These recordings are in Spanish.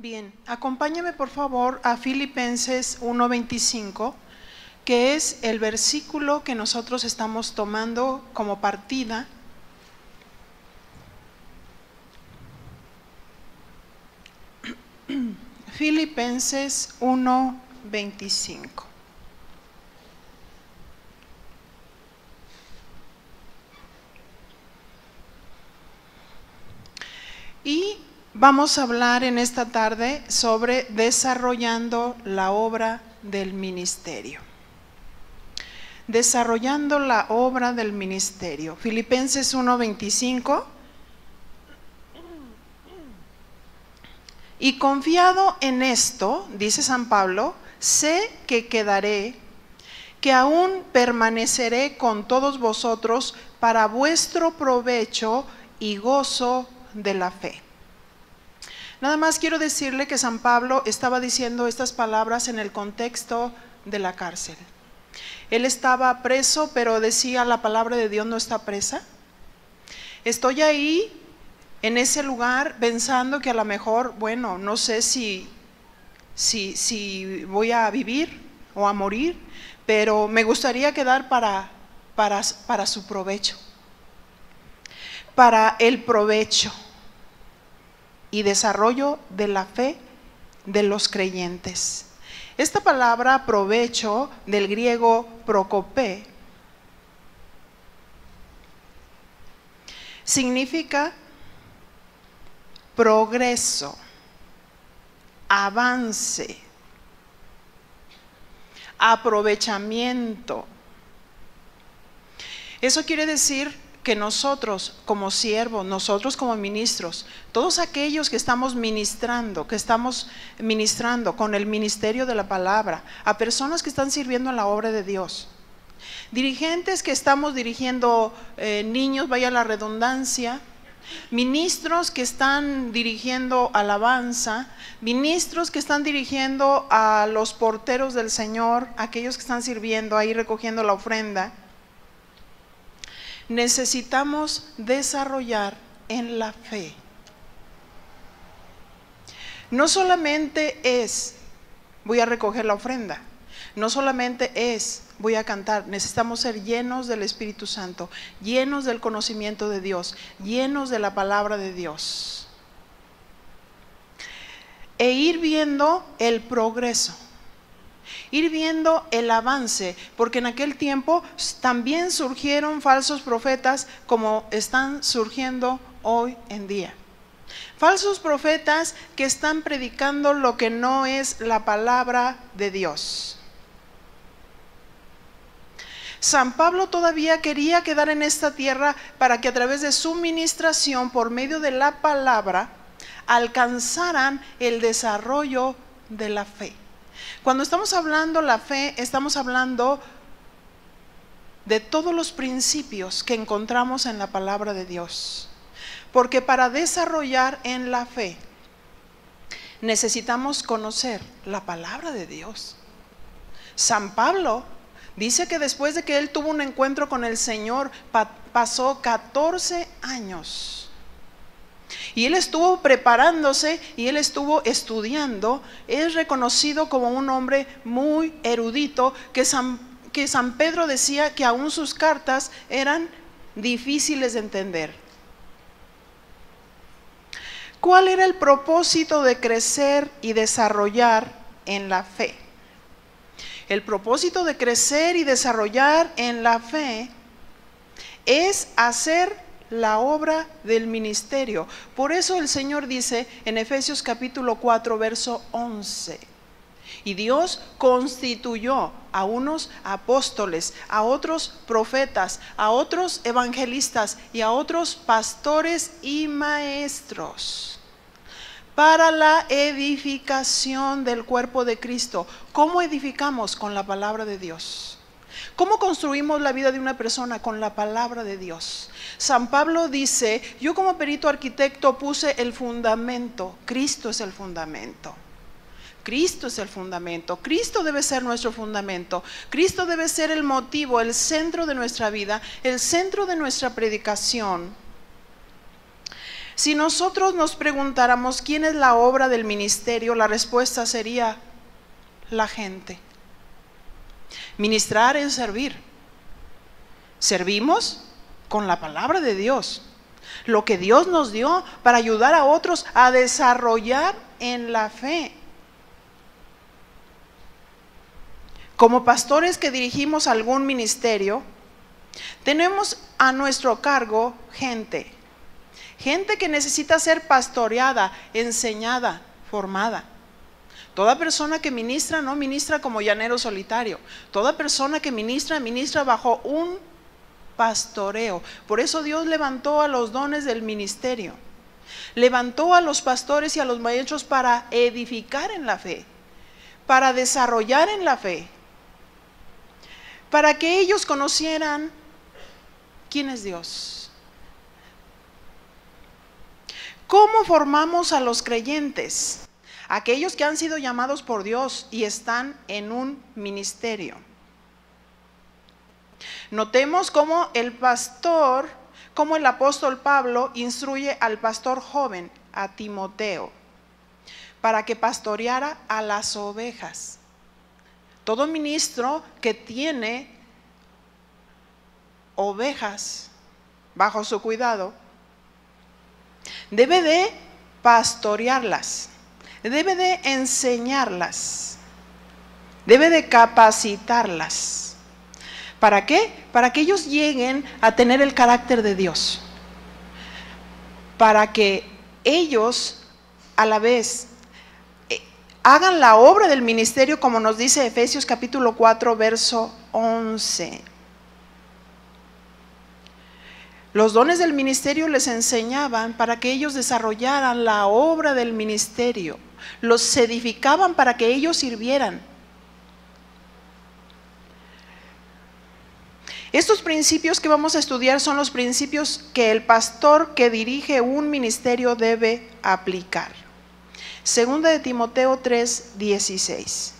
Bien, acompáñame por favor a Filipenses 1:25, que es el versículo que nosotros estamos tomando como partida. Filipenses 1:25. Y vamos a hablar en esta tarde sobre desarrollando la obra del ministerio. Desarrollando la obra del ministerio. Filipenses 1:25. Y confiado en esto, dice San Pablo, sé que quedaré, que aún permaneceré con todos vosotros para vuestro provecho y gozo de la fe. Nada más quiero decirle que San Pablo estaba diciendo estas palabras en el contexto de la cárcel. Él estaba preso, pero decía: la palabra de Dios no está presa. Estoy ahí en ese lugar pensando que a lo mejor, bueno, no sé si voy a vivir o a morir, pero me gustaría quedar para su provecho, para el provecho y desarrollo de la fe de los creyentes. Esta palabra provecho, del griego prokopé, significa progreso, avance, aprovechamiento. Eso quiere decir que nosotros como siervos, nosotros como ministros, todos aquellos que estamos ministrando con el ministerio de la palabra, a personas que están sirviendo en la obra de Dios, dirigentes que estamos dirigiendo niños, vaya la redundancia, ministros que están dirigiendo alabanza, ministros que están dirigiendo a los porteros del Señor, aquellos que están sirviendo ahí recogiendo la ofrenda. Necesitamos desarrollar en la fe. No solamente es voy a recoger la ofrenda, no solamente es voy a cantar, necesitamos ser llenos del Espíritu Santo, llenos del conocimiento de Dios, llenos de la palabra de Dios. E ir viendo el progreso, ir viendo el avance, porque en aquel tiempo también surgieron falsos profetas como están surgiendo hoy en día. Falsos profetas que están predicando lo que no es la palabra de Dios. San Pablo todavía quería quedar en esta tierra para que a través de su ministración, por medio de la palabra, alcanzaran el desarrollo de la fe. Cuando estamos hablando la fe, estamos hablando de todos los principios que encontramos en la palabra de Dios. Porque para desarrollar en la fe, necesitamos conocer la palabra de Dios. San Pablo dice que después de que él tuvo un encuentro con el Señor, pasó 14 años. Y él estuvo preparándose y él estuvo estudiando. Es reconocido como un hombre muy erudito, que San Pedro decía que aún sus cartas eran difíciles de entender. ¿Cuál era el propósito de crecer y desarrollar en la fe? El propósito de crecer y desarrollar en la fe es hacer la obra del ministerio. Por eso el Señor dice en Efesios capítulo 4, verso 11: y Dios constituyó a unos apóstoles, a otros profetas, a otros evangelistas y a otros pastores y maestros, para la edificación del cuerpo de Cristo. ¿Cómo edificamos? Con la palabra de Dios. ¿Cómo construimos la vida de una persona? Con la palabra de Dios. San Pablo dice: yo como perito arquitecto puse el fundamento. Cristo es el fundamento. Cristo es el fundamento. Cristo debe ser nuestro fundamento. Cristo debe ser el motivo, el centro de nuestra vida, el centro de nuestra predicación. Si nosotros nos preguntáramos quién es la obra del ministerio, la respuesta sería la gente. Ministrar es servir. Servimos con la palabra de Dios, lo que Dios nos dio para ayudar a otros a desarrollar en la fe. Como pastores que dirigimos algún ministerio, tenemos a nuestro cargo gente que necesita ser pastoreada, enseñada, formada. Toda persona que ministra no ministra como llanero solitario. Toda persona que ministra, ministra bajo un pastoreo. Por eso Dios levantó a los dones del ministerio. Levantó a los pastores y a los maestros para edificar en la fe, para desarrollar en la fe, para que ellos conocieran quién es Dios. ¿Cómo formamos a los creyentes? Aquellos que han sido llamados por Dios y están en un ministerio. Notemos cómo el apóstol Pablo instruye al pastor joven, a Timoteo, para que pastoreara a las ovejas. Todo ministro que tiene ovejas bajo su cuidado debe de pastorearlas, debe de enseñarlas, debe de capacitarlas. ¿Para qué? Para que ellos lleguen a tener el carácter de Dios, para que ellos a la vez hagan la obra del ministerio, como nos dice Efesios capítulo 4 verso 11. Los dones del ministerio les enseñaban para que ellos desarrollaran la obra del ministerio, los edificaban para que ellos sirvieran. Estos principios que vamos a estudiar son los principios que el pastor que dirige un ministerio debe aplicar. Segunda de Timoteo 3:16.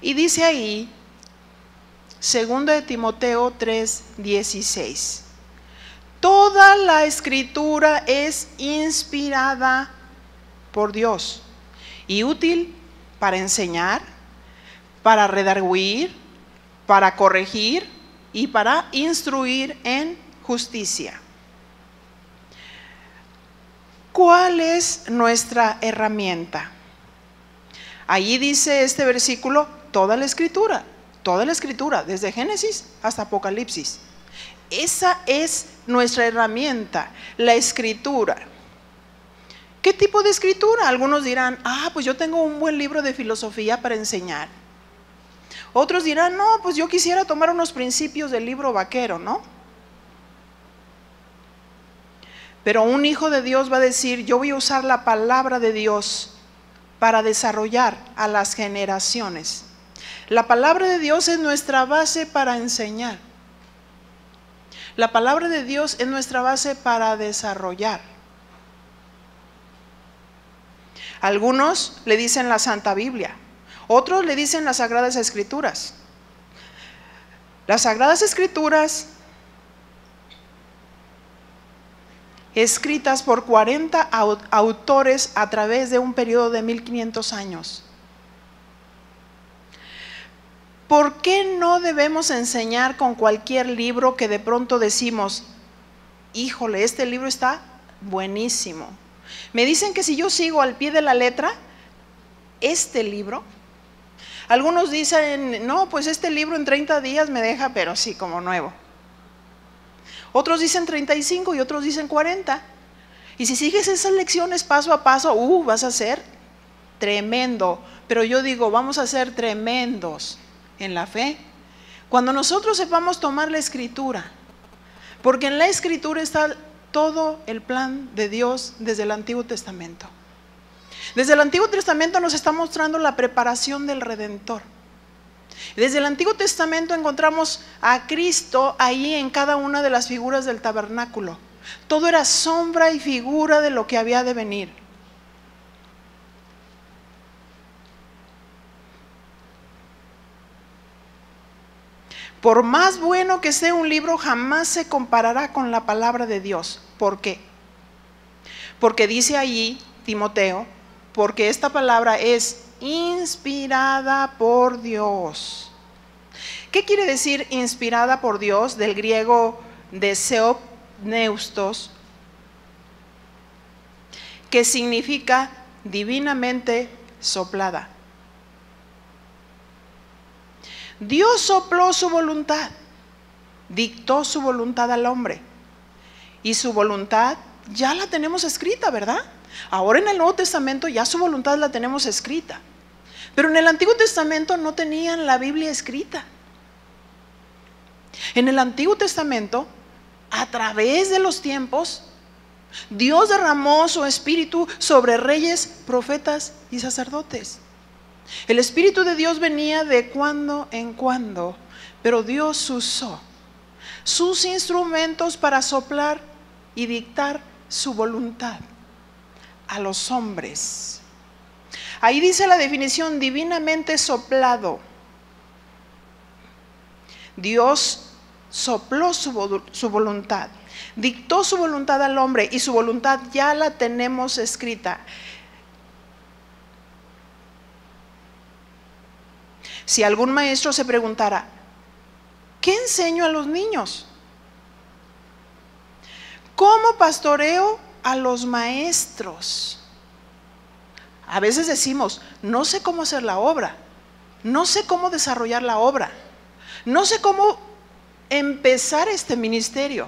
Y dice ahí, segunda de Timoteo 3:16, toda la escritura es inspirada por Dios y útil para enseñar, para redarguir, para corregir y para instruir en justicia. ¿Cuál es nuestra herramienta? Allí dice este versículo, toda la escritura, desde Génesis hasta Apocalipsis. Esa es nuestra herramienta, la escritura. ¿Qué tipo de escritura? Algunos dirán, pues yo tengo un buen libro de filosofía para enseñar. Otros dirán, no, pues yo quisiera tomar unos principios del libro vaquero, ¿no? Pero un hijo de Dios va a decir, yo voy a usar la palabra de Dios para desarrollar a las generaciones. La palabra de Dios es nuestra base para enseñar. La palabra de Dios es nuestra base para desarrollar. Algunos le dicen la Santa Biblia, otros le dicen las Sagradas Escrituras. Las Sagradas Escrituras, escritas por 40 autores a través de un periodo de 1500 años. ¿Por qué no debemos enseñar con cualquier libro que de pronto decimos, híjole, este libro está buenísimo? Me dicen que si yo sigo al pie de la letra, este libro, algunos dicen, no, pues este libro en 30 días me deja, pero sí, como nuevo. Otros dicen 35 y otros dicen 40. Y si sigues esas lecciones paso a paso, vas a ser tremendo. Pero yo digo, vamos a ser tremendos en la fe cuando nosotros sepamos tomar la escritura, porque en la escritura está todo el plan de Dios desde el Antiguo Testamento. Desde el Antiguo Testamento nos está mostrando la preparación del Redentor. Desde el Antiguo Testamento encontramos a Cristo ahí en cada una de las figuras del tabernáculo. Todo era sombra y figura de lo que había de venir. Por más bueno que sea un libro, jamás se comparará con la palabra de Dios. ¿Por qué? Porque dice allí Timoteo, porque esta palabra es inspirada por Dios. ¿Qué quiere decir inspirada por Dios? Del griego deseopneustos, que significa divinamente soplada. Dios sopló su voluntad, dictó su voluntad al hombre, y su voluntad ya la tenemos escrita, ¿verdad? Ahora en el Nuevo Testamento ya su voluntad la tenemos escrita, pero en el Antiguo Testamento no tenían la Biblia escrita. En el Antiguo Testamento, a través de los tiempos, Dios derramó su espíritu sobre reyes, profetas y sacerdotes. El Espíritu de Dios venía de cuando en cuando, pero Dios usó sus instrumentos para soplar y dictar su voluntad a los hombres. Ahí dice la definición: divinamente soplado. Dios sopló su voluntad, dictó su voluntad al hombre, y su voluntad ya la tenemos escrita. Si algún maestro se preguntara, ¿qué enseño a los niños? ¿Cómo pastoreo a los maestros? A veces decimos, no sé cómo hacer la obra, no sé cómo desarrollar la obra, no sé cómo empezar este ministerio.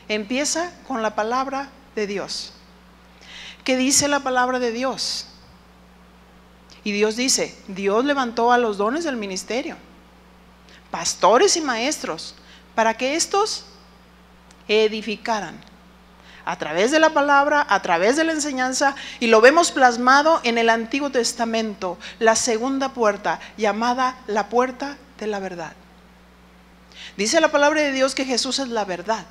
Empieza con la palabra de Dios. ¿Qué dice la palabra de Dios? Y Dios dice, Dios levantó a los dones del ministerio, pastores y maestros, para que estos edificaran a través de la palabra, a través de la enseñanza. Y lo vemos plasmado en el Antiguo Testamento, la segunda puerta, llamada la puerta de la verdad. Dice la palabra de Dios que Jesús es la verdad.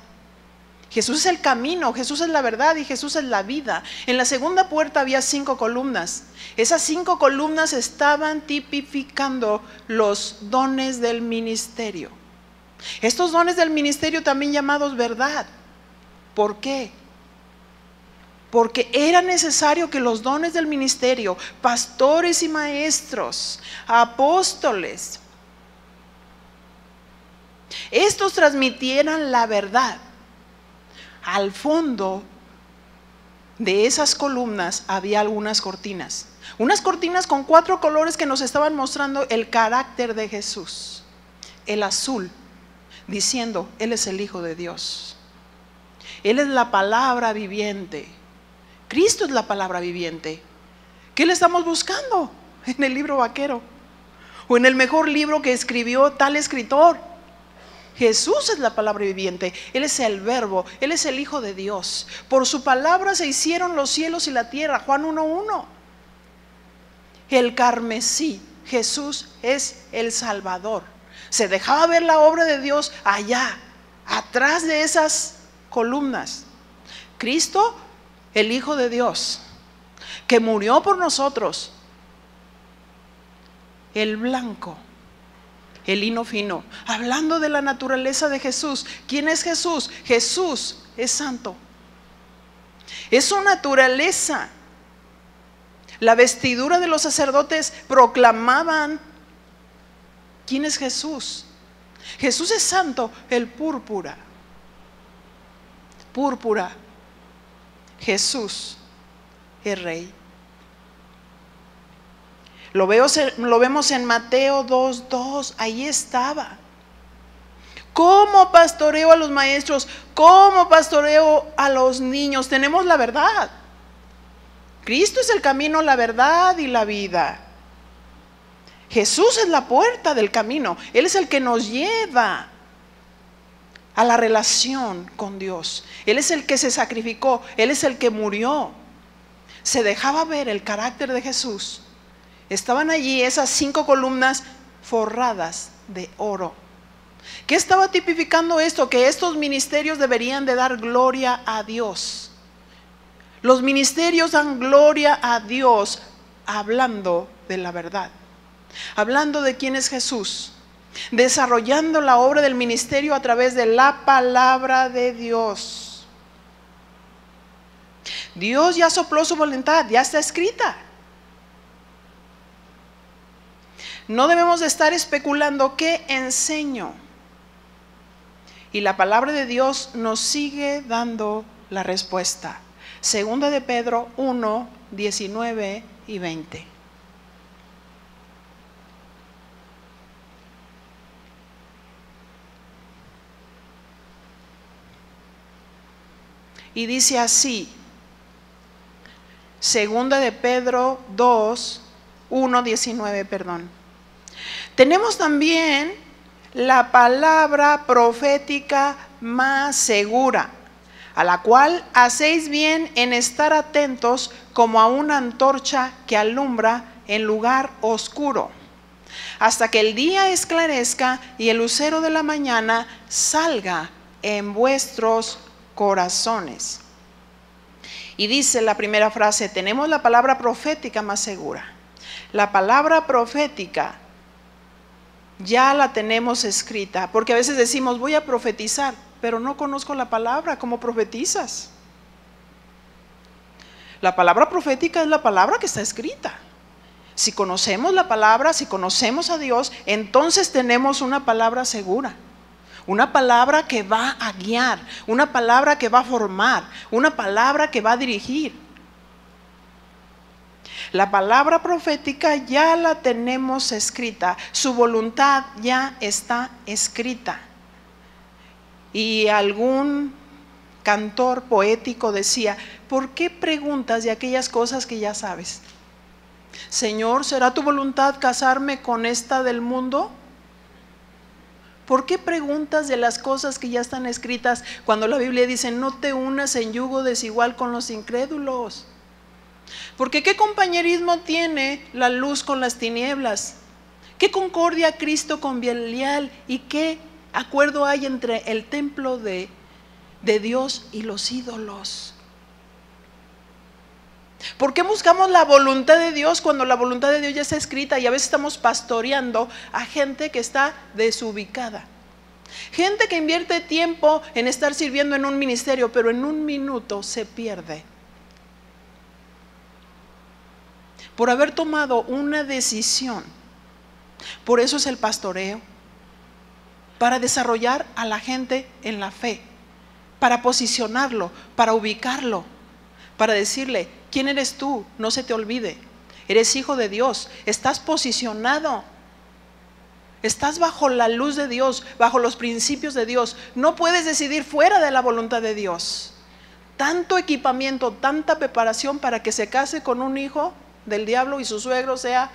Jesús es el camino, Jesús es la verdad y Jesús es la vida. En la segunda puerta había 5 columnas. Esas 5 columnas estaban tipificando los dones del ministerio. Estos dones del ministerio también llamados verdad. ¿Por qué? Porque era necesario que los dones del ministerio, pastores y maestros, apóstoles, estos transmitieran la verdad. Al fondo de esas columnas había algunas cortinas. Unas cortinas con 4 colores que nos estaban mostrando el carácter de Jesús. El azul, diciendo, Él es el Hijo de Dios. Él es la palabra viviente. Cristo es la palabra viviente. ¿Qué le estamos buscando? En el libro vaquero. O en el mejor libro que escribió tal escritor. Jesús es la palabra viviente, Él es el verbo, Él es el Hijo de Dios. Por su palabra se hicieron los cielos y la tierra, Juan 1:1. El carmesí, Jesús es el Salvador. Se dejaba ver la obra de Dios allá, atrás de esas columnas. Cristo, el Hijo de Dios, que murió por nosotros. El blanco, el lino fino, hablando de la naturaleza de Jesús. ¿Quién es Jesús? Jesús es santo. Es su naturaleza. La vestidura de los sacerdotes proclamaban ¿quién es Jesús? Jesús es santo, el púrpura. Púrpura. Jesús es rey. Lo vemos en Mateo 2:2, ahí estaba. ¿Cómo pastoreo a los maestros? ¿Cómo pastoreo a los niños? Tenemos la verdad. Cristo es el camino, la verdad y la vida. Jesús es la puerta del camino. Él es el que nos lleva a la relación con Dios. Él es el que se sacrificó. Él es el que murió. Se dejaba ver el carácter de Jesús. Estaban allí esas 5 columnas forradas de oro. ¿Qué estaba tipificando esto? Que estos ministerios deberían de dar gloria a Dios. Los ministerios dan gloria a Dios hablando de la verdad, hablando de quién es Jesús. desarrollando la obra del ministerio a través de la palabra de Dios. Dios ya sopló su voluntad, ya está escrita. No debemos de estar especulando qué enseño. Y la palabra de Dios nos sigue dando la respuesta. Segunda de Pedro 1, 19 y 20. Y dice así, Segunda de Pedro 2, 1, 19, perdón. Tenemos también la palabra profética más segura, a la cual hacéis bien en estar atentos como a una antorcha que alumbra en lugar oscuro, hasta que el día esclarezca y el lucero de la mañana salga en vuestros corazones. Y dice la primera frase, tenemos la palabra profética más segura. La palabra profética ya la tenemos escrita, porque a veces decimos voy a profetizar, pero no conozco la palabra. ¿Cómo profetizas? La palabra profética es la palabra que está escrita. Si conocemos la palabra, si conocemos a Dios, entonces tenemos una palabra segura. Una palabra que va a guiar, una palabra que va a formar, una palabra que va a dirigir. La palabra profética ya la tenemos escrita, su voluntad ya está escrita. Y algún cantor poético decía, ¿por qué preguntas de aquellas cosas que ya sabes? Señor, ¿será tu voluntad casarme con esta del mundo? ¿Por qué preguntas de las cosas que ya están escritas cuando la Biblia dice no te unas en yugo desigual con los incrédulos? Porque ¿qué compañerismo tiene la luz con las tinieblas? ¿Qué concordia Cristo con Belial? ¿Y qué acuerdo hay entre el templo de Dios y los ídolos? ¿Por qué buscamos la voluntad de Dios cuando la voluntad de Dios ya está escrita y a veces estamos pastoreando a gente que está desubicada? Gente que invierte tiempo en estar sirviendo en un ministerio, pero en un minuto se pierde. Por haber tomado una decisión. Por eso es el pastoreo. Para desarrollar a la gente en la fe. Para posicionarlo, para ubicarlo. Para decirle, ¿quién eres tú? No se te olvide. Eres hijo de Dios. Estás posicionado. Estás bajo la luz de Dios, bajo los principios de Dios. No puedes decidir fuera de la voluntad de Dios. Tanto equipamiento, tanta preparación para que se case con un hijo del diablo y su suegro sea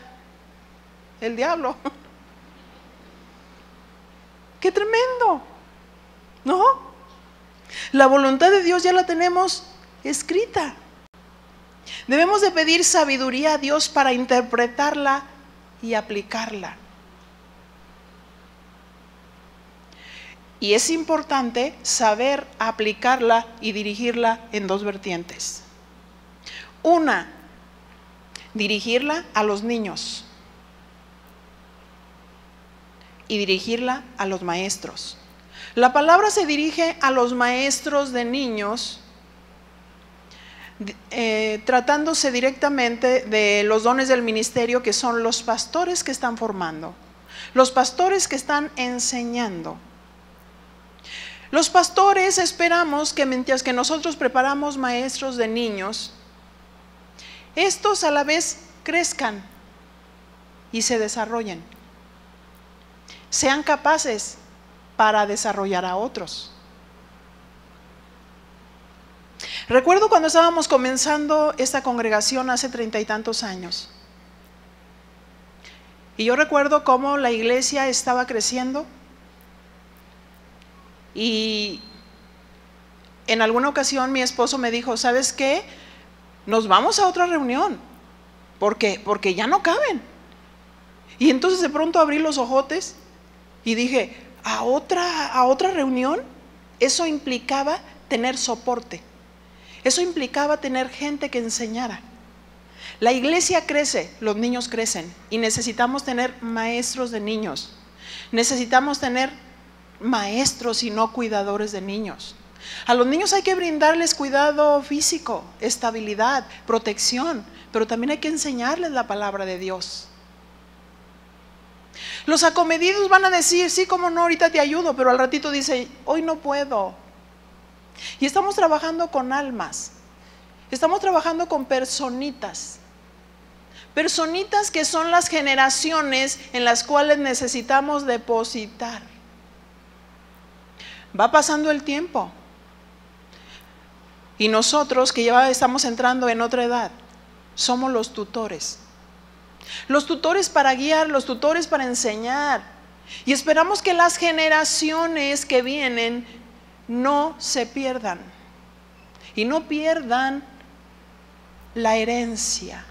el diablo. ¡Qué tremendo! ¿No? La voluntad de Dios ya la tenemos escrita. Debemos de pedir sabiduría a Dios para interpretarla y aplicarla. Y es importante saber aplicarla y dirigirla en dos vertientes. Una, dirigirla a los niños y dirigirla a los maestros. La palabra se dirige a los maestros de niños, tratándose directamente de los dones del ministerio, que son los pastores que están formando, los pastores que están enseñando. Los pastores esperamos que mientras que nosotros preparamos maestros de niños, estos a la vez crezcan y se desarrollen, sean capaces para desarrollar a otros. Recuerdo cuando estábamos comenzando esta congregación hace 30 y tantos años, y yo recuerdo cómo la iglesia estaba creciendo, y en alguna ocasión mi esposo me dijo, ¿sabes qué? Nos vamos a otra reunión, porque ya no caben. Y entonces de pronto abrí los ojotes y dije, ¿a otra reunión? Eso implicaba tener soporte, eso implicaba tener gente que enseñara. La iglesia crece, los niños crecen y necesitamos tener maestros de niños. Necesitamos tener maestros y no cuidadores de niños. A los niños hay que brindarles cuidado físico, estabilidad, protección, pero también hay que enseñarles la palabra de Dios. Los acomedidos van a decir, sí, cómo no, ahorita te ayudo, pero al ratito dice, hoy no puedo. Y estamos trabajando con almas, estamos trabajando con personitas que son las generaciones en las cuales necesitamos depositar. Va pasando el tiempo y nosotros que ya estamos entrando en otra edad, somos los tutores. Los tutores para guiar, los tutores para enseñar. Y esperamos que las generaciones que vienen no se pierdan y no pierdan la herencia.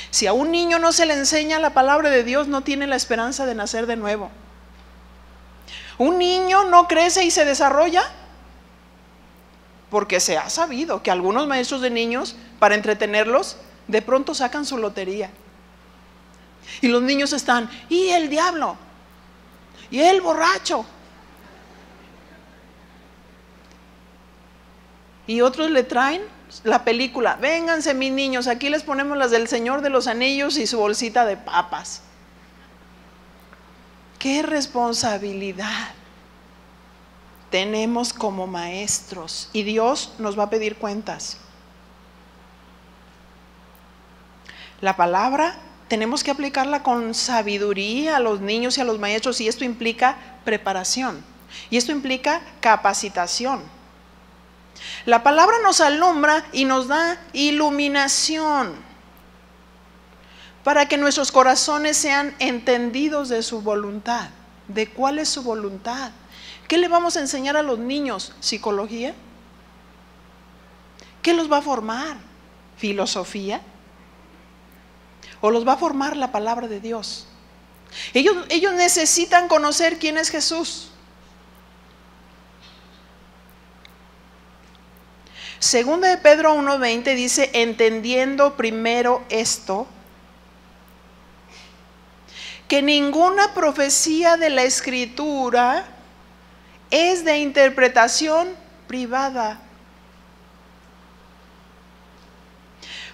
Si a un niño no se le enseña la palabra de Dios, no tiene la esperanza de nacer de nuevo. Un niño no crece y se desarrolla porque se ha sabido que algunos maestros de niños, para entretenerlos, de pronto sacan su lotería. Y los niños están, y el diablo, y el borracho. Y otros le traen la película, vénganse mis niños, aquí les ponemos las del Señor de los Anillos y su bolsita de papas. ¡Qué responsabilidad tenemos como maestros! Y Dios nos va a pedir cuentas. La palabra tenemos que aplicarla con sabiduría a los niños y a los maestros, y esto implica preparación, y esto implica capacitación. La palabra nos alumbra y nos da iluminación para que nuestros corazones sean entendidos de su voluntad. ¿De cuál es su voluntad? ¿Qué le vamos a enseñar a los niños? ¿Psicología? ¿Qué los va a formar? ¿Filosofía? ¿O los va a formar la palabra de Dios? Ellos necesitan conocer quién es Jesús. Segunda de Pedro 1:20 dice, entendiendo primero esto, que ninguna profecía de la Escritura es de interpretación privada.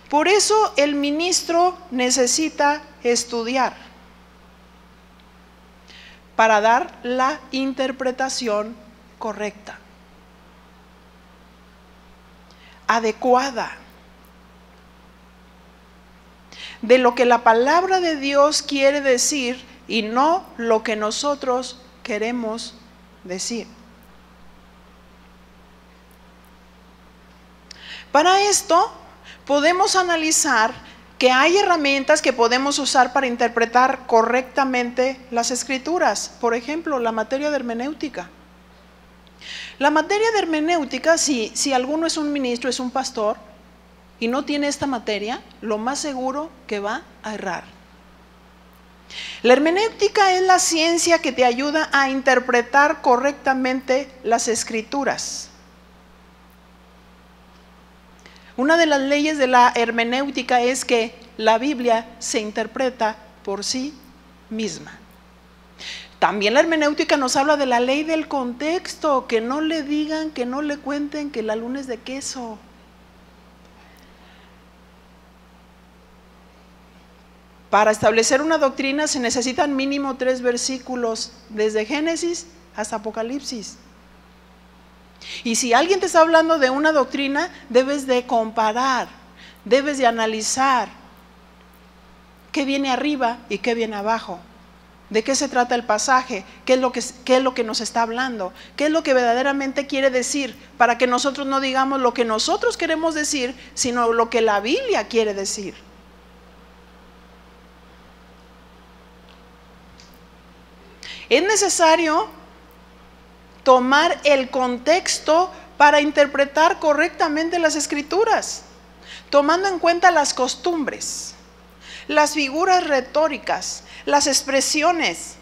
Por eso el ministro necesita estudiar para dar la interpretación correcta, adecuada, de lo que la palabra de Dios quiere decir y no lo que nosotros queremos decir. Para esto podemos analizar que hay herramientas que podemos usar para interpretar correctamente las Escrituras. Por ejemplo, la materia de hermenéutica. La materia de hermenéutica, si alguno es un ministro, es un pastor, y no tiene esta materia, lo más seguro que va a errar. La hermenéutica es la ciencia que te ayuda a interpretar correctamente las Escrituras. Una de las leyes de la hermenéutica es que la Biblia se interpreta por sí misma. También la hermenéutica nos habla de la ley del contexto, que no le digan, que no le cuenten que la luna es de queso. Para establecer una doctrina se necesitan mínimo 3 versículos, desde Génesis hasta Apocalipsis. Y si alguien te está hablando de una doctrina, debes de comparar, debes de analizar qué viene arriba y qué viene abajo. ¿De qué se trata el pasaje? ¿Qué es lo que nos está hablando? ¿Qué es lo que verdaderamente quiere decir? Para que nosotros no digamos lo que nosotros queremos decir, sino lo que la Biblia quiere decir. Es necesario tomar el contexto para interpretar correctamente las Escrituras, tomando en cuenta las costumbres, las figuras retóricas, las expresiones.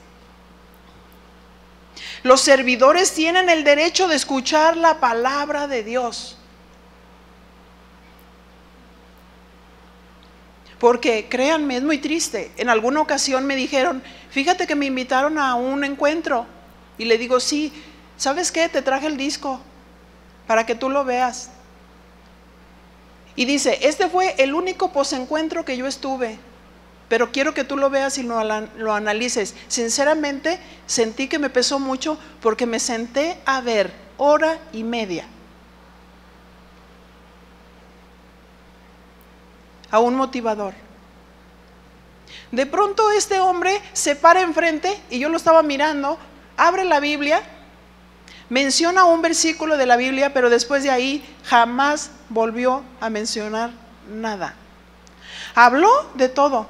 Los servidores tienen el derecho de escuchar la palabra de Dios. Porque créanme, es muy triste. En alguna ocasión me dijeron, fíjate que me invitaron a un encuentro. Y le digo, sí, ¿sabes qué? Te traje el disco para que tú lo veas. Y dice, este fue el único posencuentro que yo estuve, pero quiero que tú lo veas y lo analices. Sinceramente, sentí que me pesó mucho porque me senté a ver 1:30 a un motivador. De pronto este hombre se para enfrente y yo lo estaba mirando, abre la Biblia, menciona un versículo de la Biblia, pero después de ahí jamás volvió a mencionar nada. Habló de todo.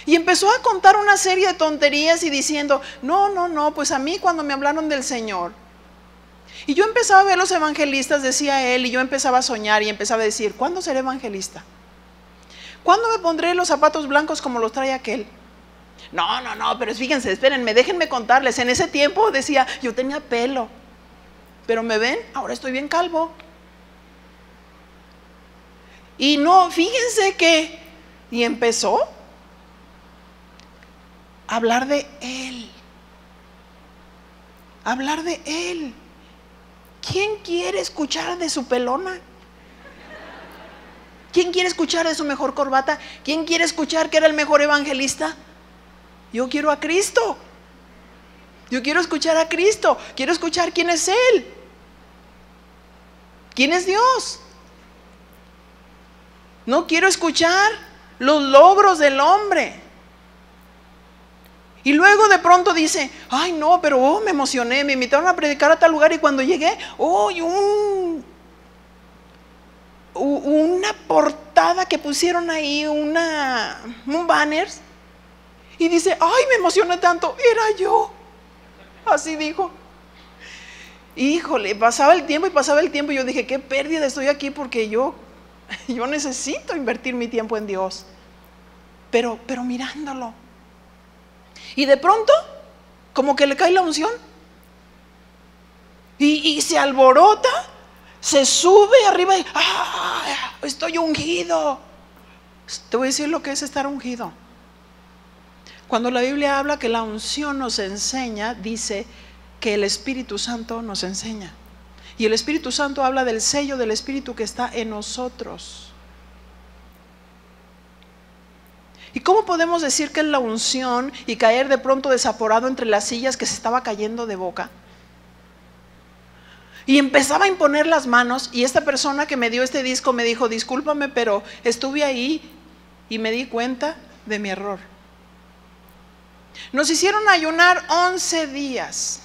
Y empezó a contar una serie de tonterías y diciendo, no, pues a mí cuando me hablaron del Señor. Y yo empezaba a ver los evangelistas, decía él, y yo empezaba a soñar y empezaba a decir, ¿cuándo seré evangelista? ¿Cuándo me pondré los zapatos blancos como los trae aquel? No, pero fíjense, espérenme, déjenme contarles. En ese tiempo decía, yo tenía pelo, pero me ven, ahora estoy bien calvo. Y no, fíjense que, y empezó a hablar de él. Hablar de él. ¿Quién quiere escuchar de su pelona? ¿Quién quiere escuchar de su mejor corbata? ¿Quién quiere escuchar que era el mejor evangelista? Yo quiero a Cristo. Yo quiero escuchar a Cristo. Quiero escuchar quién es Él. ¿Quién es Dios? No quiero escuchar los logros del hombre. Y luego de pronto dice, ay no, pero me emocioné, me invitaron a predicar a tal lugar y cuando llegué, una portada que pusieron ahí, un banner, y dice, ay, me emocioné tanto, era yo. Así dijo. Híjole, pasaba el tiempo y yo dije, qué pérdida, estoy aquí porque yo necesito invertir mi tiempo en Dios. Pero mirándolo. Y de pronto, como que le cae la unción. Y se alborota, se sube arriba y estoy ungido. Te voy a decir lo que es estar ungido. Cuando la Biblia habla que la unción nos enseña, dice que el Espíritu Santo nos enseña. Y el Espíritu Santo habla del sello del Espíritu que está en nosotros. ¿Y cómo podemos decir que es la unción y caer de pronto desaforado entre las sillas que se estaba cayendo de boca? Y empezaba a imponer las manos y esta persona que me dio este disco me dijo, discúlpame, pero estuve ahí y me di cuenta de mi error. Nos hicieron ayunar 11 días.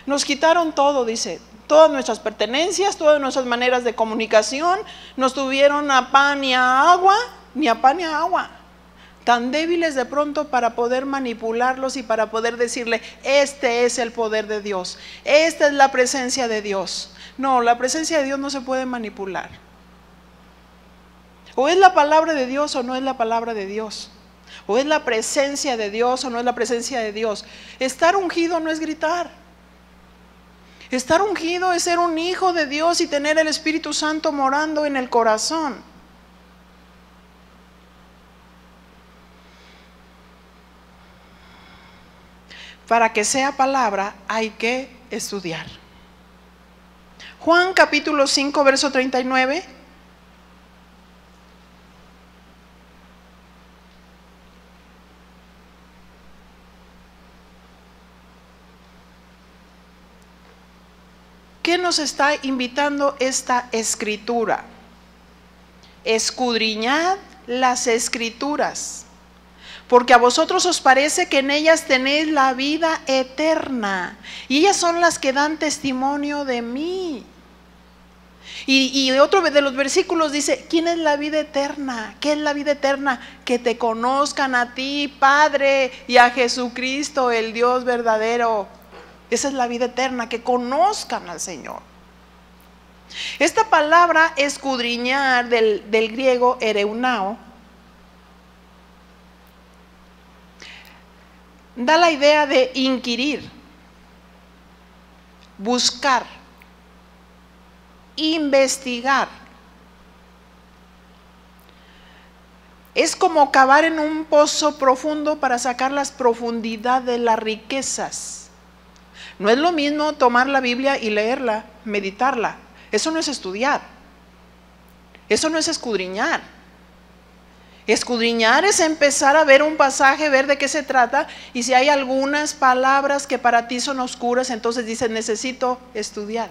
Nos quitaron todo, dice, todas nuestras pertenencias, todas nuestras maneras de comunicación, nos tuvieron a pan y a agua, ni a pan ni a agua. Tan débiles de pronto para poder manipularlos y para poder decirle, este es el poder de Dios, esta es la presencia de Dios. No, la presencia de Dios no se puede manipular. O es la palabra de Dios o no es la palabra de Dios. O es la presencia de Dios o no es la presencia de Dios. Estar ungido no es gritar. Estar ungido es ser un hijo de Dios y tener el Espíritu Santo morando en el corazón. Para que sea palabra hay que estudiar. Juan capítulo 5 verso 39. ¿Qué nos está invitando esta escritura? Escudriñad las escrituras, porque a vosotros os parece que en ellas tenéis la vida eterna, y ellas son las que dan testimonio de mí. Y otro de los versículos dice, ¿quién es la vida eterna? ¿Qué es la vida eterna? Que te conozcan a ti, Padre, y a Jesucristo, el Dios verdadero. Esa es la vida eterna, que conozcan al Señor. Esta palabra escudriñar del griego ereunao da la idea de inquirir, buscar. investigar. Es como cavar en un pozo profundo para sacar las profundidades de las riquezas. No es lo mismo tomar la Biblia y leerla, meditarla. Eso no es estudiar. Eso no es escudriñar. Escudriñar es empezar a ver un pasaje, ver de qué se trata, y si hay algunas palabras que para ti son oscuras, entonces dices, necesito estudiar.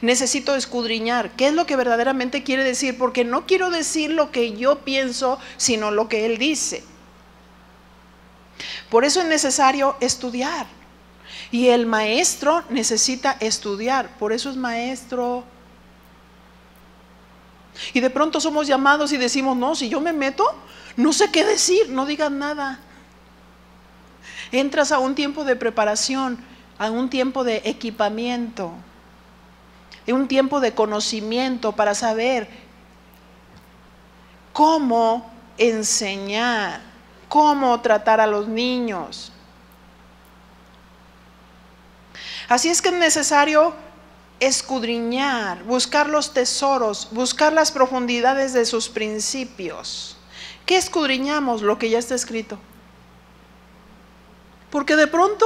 Necesito escudriñar. ¿Qué es lo que verdaderamente quiere decir? Porque no quiero decir lo que yo pienso, sino lo que Él dice. Por eso es necesario estudiar. Y el maestro necesita estudiar. Por eso es maestro. Y de pronto somos llamados y decimos, no, si yo me meto, no sé qué decir, no digas nada. Entras a un tiempo de preparación, a un tiempo de equipamiento, en un tiempo de conocimiento para saber cómo enseñar, cómo tratar a los niños. Así es que es necesario escudriñar, buscar los tesoros, buscar las profundidades de sus principios. ¿Qué escudriñamos? Lo que ya está escrito. Porque de pronto,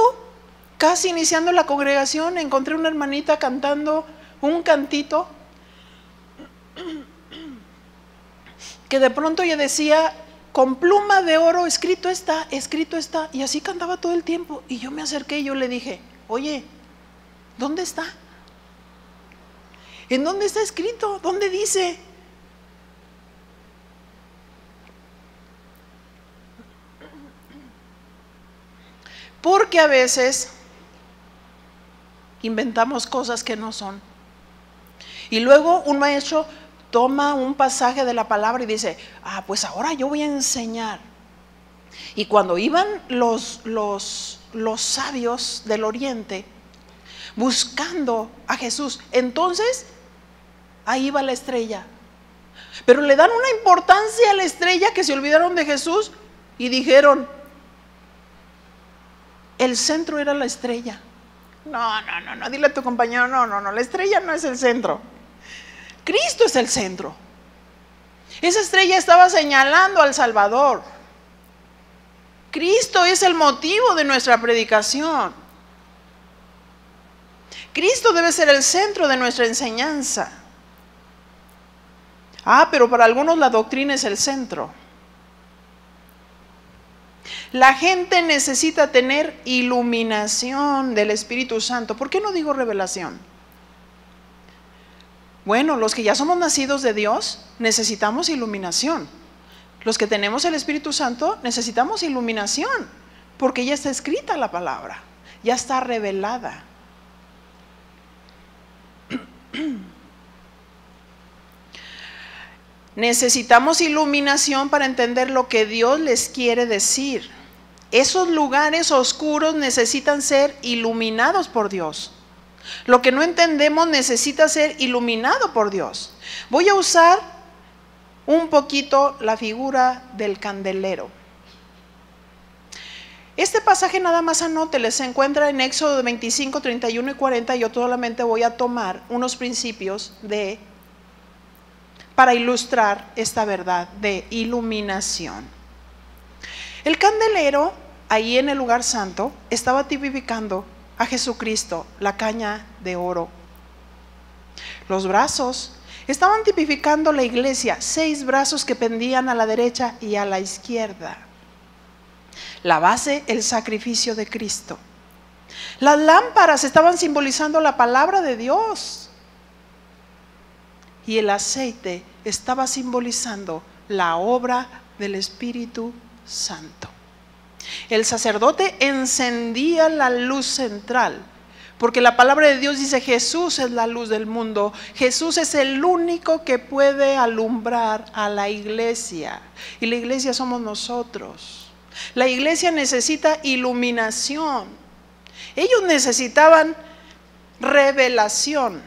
casi iniciando la congregación, encontré una hermanita cantando un cantito que de pronto ella decía, con pluma de oro escrito está, y así cantaba todo el tiempo. Y yo me acerqué y yo le dije, oye, ¿dónde está? ¿En dónde está escrito? ¿Dónde dice? Porque a veces inventamos cosas que no son. Y luego un maestro toma un pasaje de la palabra y dice, pues ahora yo voy a enseñar. Y cuando iban los sabios del oriente buscando a Jesús, entonces ahí va la estrella. Pero le dan una importancia a la estrella que se olvidaron de Jesús y dijeron, el centro era la estrella. No, dile a tu compañero, no, la estrella no es el centro. Cristo es el centro. Esa estrella estaba señalando al Salvador. Cristo es el motivo de nuestra predicación. Cristo debe ser el centro de nuestra enseñanza. Pero para algunos la doctrina es el centro. La gente necesita tener iluminación del Espíritu Santo. ¿Por qué no digo revelación? Bueno, los que ya somos nacidos de Dios necesitamos iluminación. Los que tenemos el Espíritu Santo necesitamos iluminación, porque ya está escrita la palabra, ya está revelada. Necesitamos iluminación para entender lo que Dios les quiere decir. Esos lugares oscuros necesitan ser iluminados por Dios. Lo que no entendemos necesita ser iluminado por Dios. Voy a usar un poquito la figura del candelero. Este pasaje nada más anótele, se encuentra en Éxodo 25, 31 y 40. Yo solamente voy a tomar unos principios para ilustrar esta verdad de iluminación. El candelero, ahí en el lugar santo, estaba tipificando a Jesucristo, la caña de oro. Los brazos estaban tipificando la iglesia, 6 brazos que pendían a la derecha y a la izquierda. La base, el sacrificio de Cristo. Las lámparas estaban simbolizando la palabra de Dios. Y el aceite estaba simbolizando la obra del Espíritu Santo. El sacerdote encendía la luz central, porque la palabra de Dios dice, Jesús es la luz del mundo. Jesús es el único que puede alumbrar a la iglesia. Y la iglesia somos nosotros. La iglesia necesita iluminación. Ellos necesitaban revelación.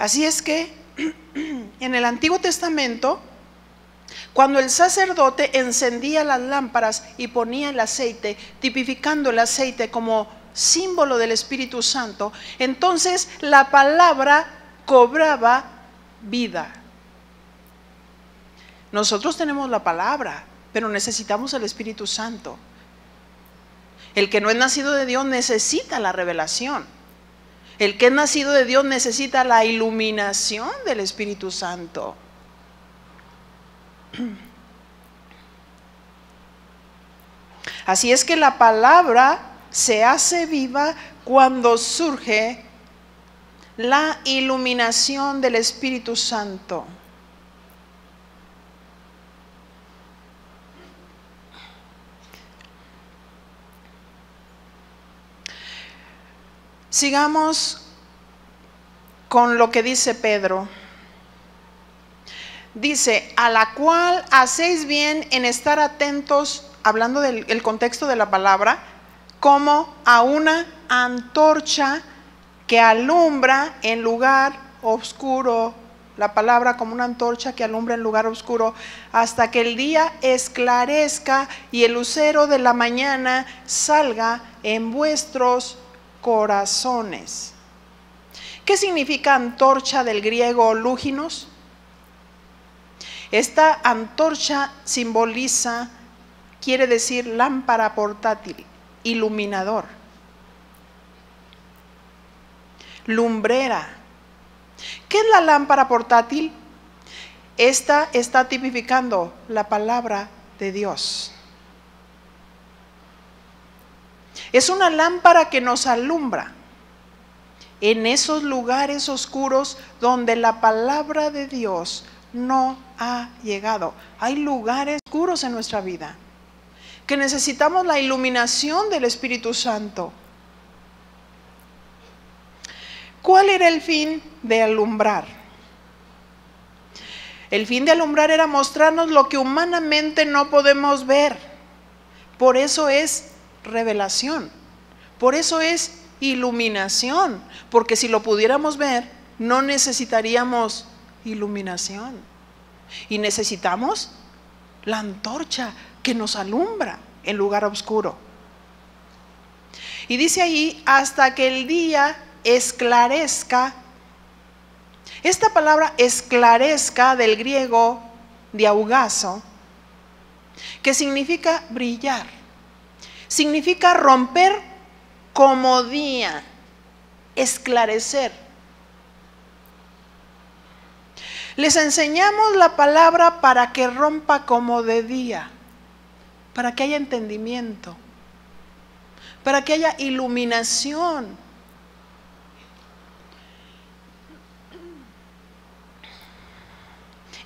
Así es que en el Antiguo Testamento, cuando el sacerdote encendía las lámparas y ponía el aceite, tipificando el aceite como símbolo del Espíritu Santo, entonces la palabra cobraba vida. Nosotros tenemos la palabra, pero necesitamos el Espíritu Santo. El que no es nacido de Dios necesita la revelación. El que es nacido de Dios necesita la iluminación del Espíritu Santo. Así es que la palabra se hace viva cuando surge la iluminación del Espíritu Santo. Sigamos con lo que dice Pedro. Dice, a la cual hacéis bien en estar atentos, hablando del contexto de la palabra, como a una antorcha que alumbra en lugar oscuro. La palabra como una antorcha que alumbra en lugar oscuro, hasta que el día esclarezca y el lucero de la mañana salga en vuestros corazones. ¿Qué significa antorcha del griego lúginos? Esta antorcha simboliza, quiere decir lámpara portátil, iluminador, lumbrera. ¿Qué es la lámpara portátil? Esta está tipificando la palabra de Dios. Es una lámpara que nos alumbra en esos lugares oscuros donde la palabra de Dios no ha llegado. Hay lugares oscuros en nuestra vida que necesitamos la iluminación del Espíritu Santo. ¿Cuál era el fin de alumbrar? El fin de alumbrar era mostrarnos lo que humanamente no podemos ver. Por eso es revelación, por eso es iluminación, porque si lo pudiéramos ver, no necesitaríamos iluminación. Y necesitamos la antorcha que nos alumbra en lugar oscuro. Y dice ahí, hasta que el día esclarezca. Esta palabra esclarezca, del griego diaugazo, que significa brillar, significa romper como día, esclarecer. Les enseñamos la palabra para que rompa como de día, para que haya entendimiento, para que haya iluminación.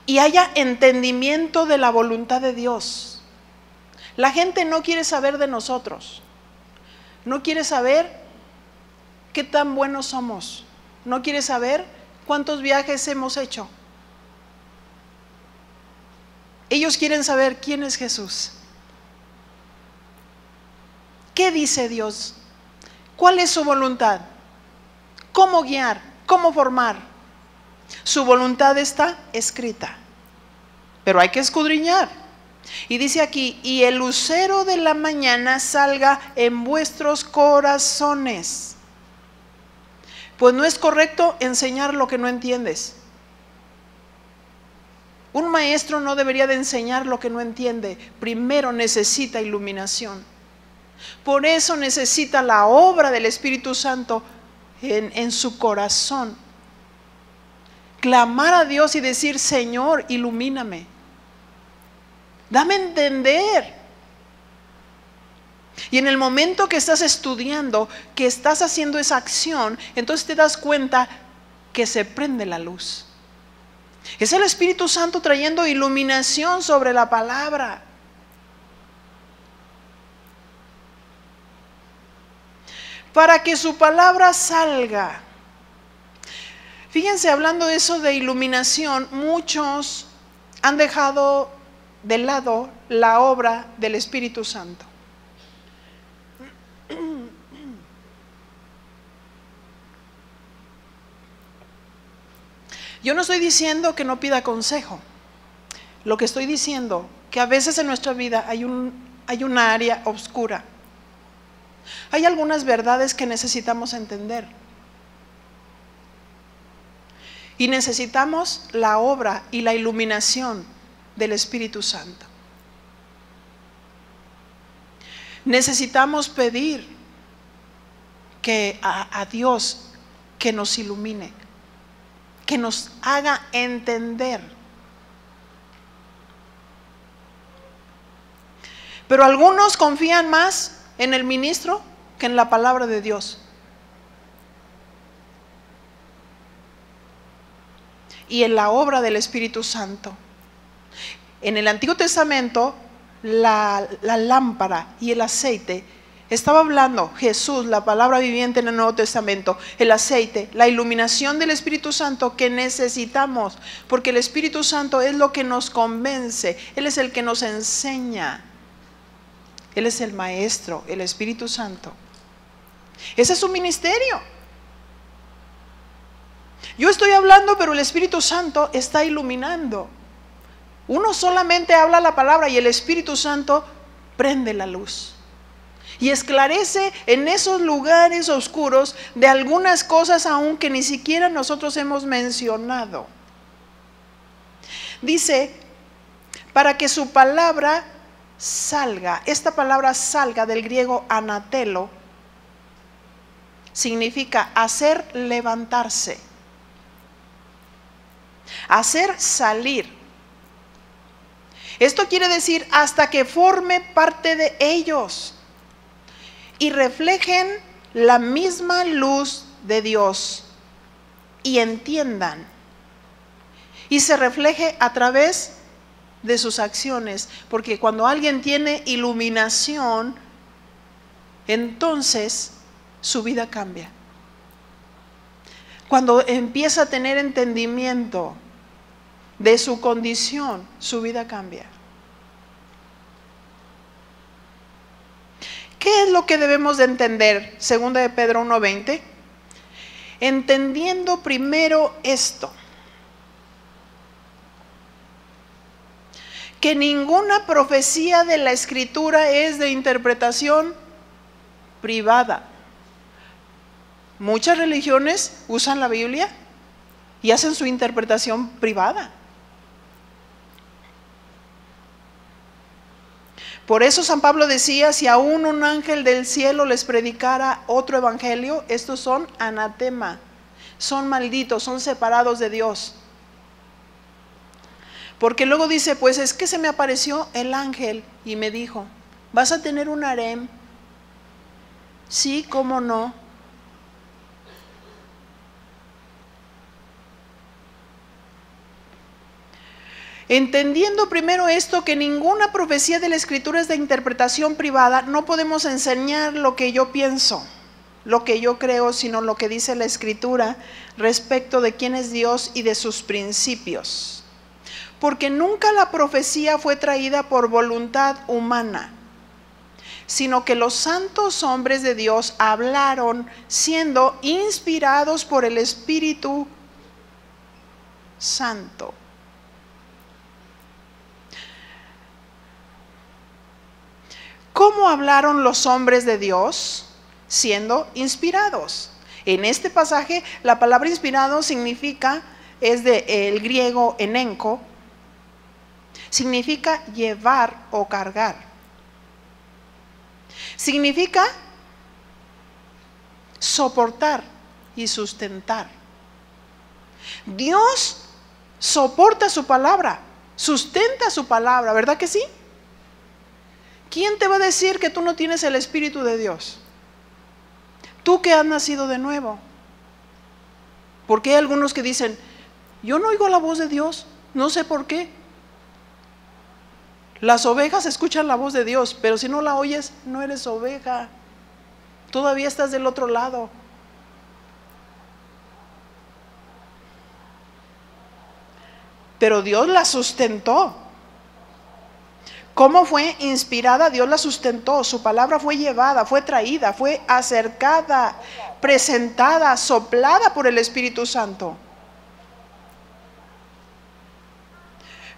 Y haya entendimiento de la voluntad de Dios. La gente no quiere saber de nosotros, no quiere saber qué tan buenos somos, no quiere saber cuántos viajes hemos hecho. Ellos quieren saber quién es Jesús, qué dice Dios, cuál es su voluntad, cómo guiar, cómo formar. Su voluntad está escrita, pero hay que escudriñar. Y dice aquí, y el lucero de la mañana salga en vuestros corazones. Pues no es correcto enseñar lo que no entiendes. Un maestro no debería de enseñar lo que no entiende. Primero necesita iluminación. Por eso necesita la obra del Espíritu Santo en su corazón. Clamar a Dios y decir, Señor, ilumíname. Dame a entender. Y en el momento que estás estudiando, que estás haciendo esa acción, entonces te das cuenta que se prende la luz. Es el Espíritu Santo trayendo iluminación sobre la palabra. Para que su palabra salga. Fíjense, hablando de eso de iluminación, muchos han dejado de lado la obra del Espíritu Santo. Yo no estoy diciendo que no pida consejo. Lo que estoy diciendo, que a veces en nuestra vida hay una área oscura. Hay algunas verdades que necesitamos entender. Y necesitamos la obra y la iluminación del Espíritu Santo. Necesitamos pedir a Dios que nos ilumine, que nos haga entender. Pero algunos confían más en el ministro que en la palabra de Dios. Y en la obra del Espíritu Santo. En el Antiguo Testamento, la lámpara y el aceite, estaba hablando Jesús, la palabra viviente en el Nuevo Testamento, el aceite, la iluminación del Espíritu Santo que necesitamos, porque el Espíritu Santo es lo que nos convence, Él es el que nos enseña, Él es el Maestro, el Espíritu Santo. Ese es su ministerio. Yo estoy hablando, pero el Espíritu Santo está iluminando. Uno solamente habla la palabra y el Espíritu Santo prende la luz y esclarece en esos lugares oscuros de algunas cosas aún que ni siquiera nosotros hemos mencionado. Dice, para que su palabra salga. Esta palabra salga del griego anatelo significa hacer levantarse, hacer salir. Esto quiere decir hasta que forme parte de ellos y reflejen la misma luz de Dios y entiendan y se refleje a través de sus acciones, porque cuando alguien tiene iluminación, entonces su vida cambia. Cuando empieza a tener entendimiento de su condición, su vida cambia. ¿Qué es lo que debemos de entender? Segunda de Pedro 1:20. Entendiendo primero esto, que ninguna profecía de la Escritura es de interpretación privada. Muchas religiones usan la Biblia y hacen su interpretación privada. Por eso San Pablo decía, si aún un ángel del cielo les predicara otro evangelio, estos son anatema, son malditos, son separados de Dios. Porque luego dice, pues es que se me apareció el ángel y me dijo, vas a tener un harem. Sí, cómo no. Entendiendo primero esto, que ninguna profecía de la Escritura es de interpretación privada, no podemos enseñar lo que yo pienso, lo que yo creo, sino lo que dice la Escritura respecto de quién es Dios y de sus principios. Porque nunca la profecía fue traída por voluntad humana, sino que los santos hombres de Dios hablaron siendo inspirados por el Espíritu Santo. ¿Cómo hablaron los hombres de Dios? Siendo inspirados. En este pasaje, la palabra inspirado significa, es del griego enenko, significa llevar o cargar. Significa soportar y sustentar. Dios soporta su palabra, sustenta su palabra, ¿verdad que sí? ¿Quién te va a decir que tú no tienes el Espíritu de Dios? Tú que has nacido de nuevo. Porque hay algunos que dicen, yo no oigo la voz de Dios, no sé por qué. Las ovejas escuchan la voz de Dios, pero si no la oyes, no eres oveja. Todavía estás del otro lado. Pero Dios la sustentó. ¿Cómo fue inspirada? Dios la sustentó, su palabra fue llevada, fue traída, fue acercada, presentada, soplada por el Espíritu Santo.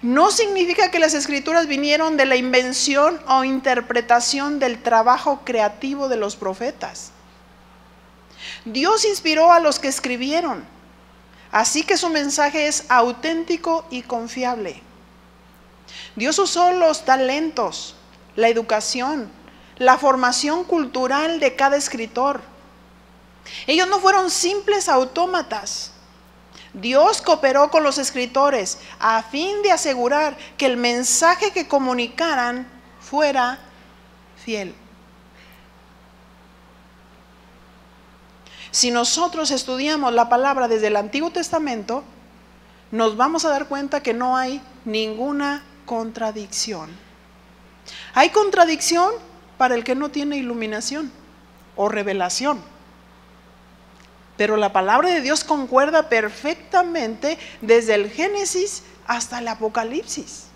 no significa que las escrituras vinieron de la invención o interpretación del trabajo creativo de los profetas. Dios inspiró a los que escribieron, así que su mensaje es auténtico y confiable. Dios usó los talentos, la educación, la formación cultural de cada escritor. Ellos no fueron simples autómatas. Dios cooperó con los escritores a fin de asegurar que el mensaje que comunicaran fuera fiel. Si nosotros estudiamos la palabra desde el Antiguo Testamento, nos vamos a dar cuenta que no hay ninguna contradicción. Hay contradicción para el que no tiene iluminación o revelación. Pero la palabra de Dios concuerda perfectamente desde el Génesis hasta el Apocalipsis.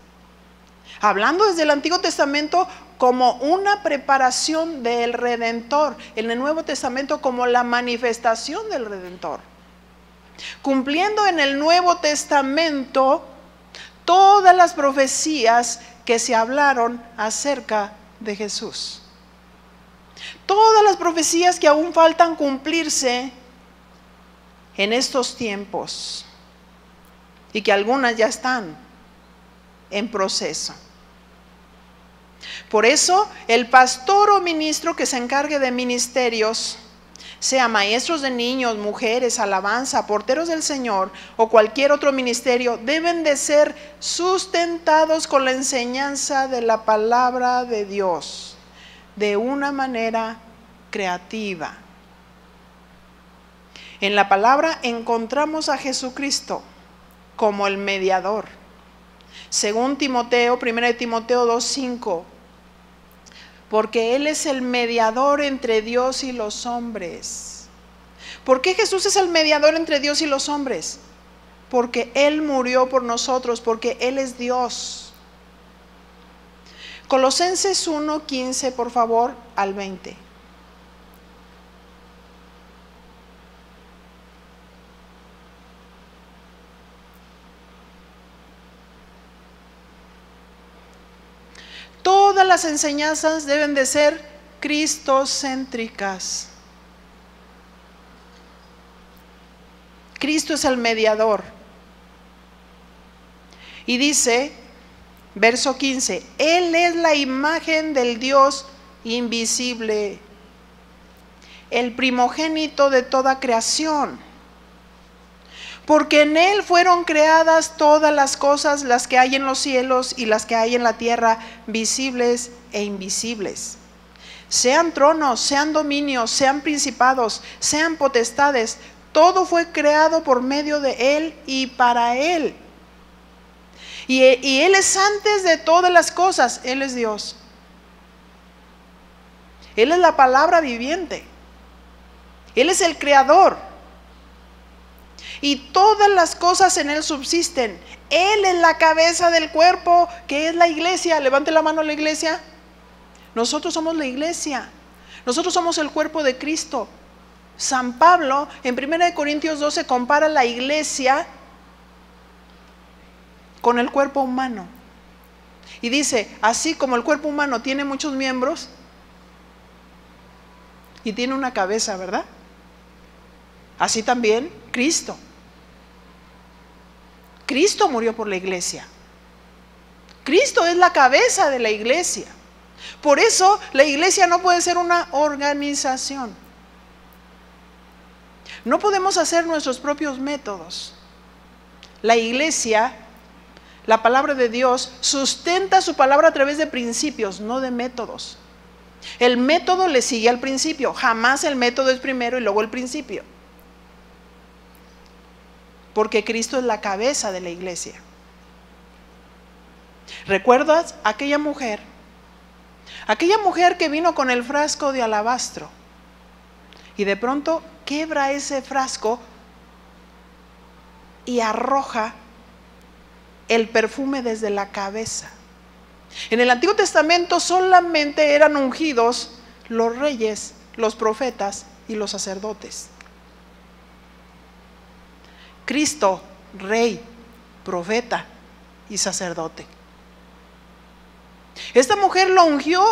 Hablando desde el Antiguo Testamento como una preparación del Redentor, en el Nuevo Testamento como la manifestación del Redentor. Cumpliendo en el Nuevo Testamento todas las profecías que se hablaron acerca de Jesús. Todas las profecías que aún faltan cumplirse en estos tiempos y que algunas ya están en proceso. Por eso el pastor o ministro que se encargue de ministerios, sea maestros de niños, mujeres, alabanza, porteros del Señor o cualquier otro ministerio, deben de ser sustentados con la enseñanza de la palabra de Dios de una manera creativa. En la palabra encontramos a Jesucristo como el mediador. Según Timoteo, 1 Timoteo 2:5, porque Él es el mediador entre Dios y los hombres. ¿Por qué Jesús es el mediador entre Dios y los hombres? Porque Él murió por nosotros, porque Él es Dios. Colosenses 1:15, por favor, al 20. Todas las enseñanzas deben de ser cristocéntricas. Cristo es el mediador. Y dice, verso 15, Él es la imagen del Dios invisible, el primogénito de toda creación. Porque en Él fueron creadas todas las cosas, las que hay en los cielos y las que hay en la tierra, visibles e invisibles. Sean tronos, sean dominios, sean principados, sean potestades, todo fue creado por medio de Él y para Él. Y Él es antes de todas las cosas, Él es Dios. Él es la palabra viviente. Él es el creador. Y todas las cosas en Él subsisten. Él es la cabeza del cuerpo, que es la iglesia. Levante la mano la iglesia. Nosotros somos la iglesia. Nosotros somos el cuerpo de Cristo. San Pablo en 1 Corintios 12 compara la iglesia con el cuerpo humano. Y dice, así como el cuerpo humano tiene muchos miembros y tiene una cabeza, ¿verdad? Así también Cristo. Cristo murió por la iglesia. Cristo es la cabeza de la iglesia. Por eso la iglesia no puede ser una organización. No podemos hacer nuestros propios métodos. La iglesia, la palabra de Dios, sustenta su palabra a través de principios, no de métodos. El método le sigue al principio. Jamás el método es primero y luego el principio. Porque Cristo es la cabeza de la iglesia. ¿Recuerdas aquella mujer? Aquella mujer que vino con el frasco de alabastro y de pronto quebra ese frasco y arroja el perfume desde la cabeza. En el Antiguo Testamento solamente eran ungidos los reyes, los profetas y los sacerdotes. Cristo, rey, profeta y sacerdote. Esta mujer lo ungió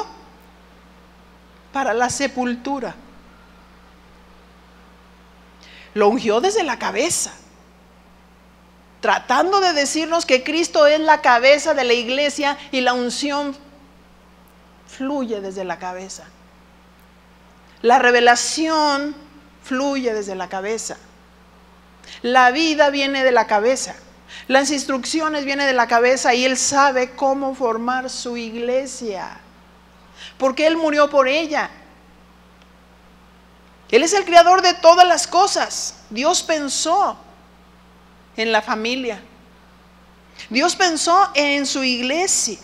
para la sepultura. Lo ungió desde la cabeza, tratando de decirnos que Cristo es la cabeza de la iglesia y la unción fluye desde la cabeza. La revelación fluye desde la cabeza. La vida viene de la cabeza. Las instrucciones vienen de la cabeza y Él sabe cómo formar su iglesia, porque Él murió por ella. Él es el creador de todas las cosas. Dios pensó en la familia. Dios pensó en su iglesia.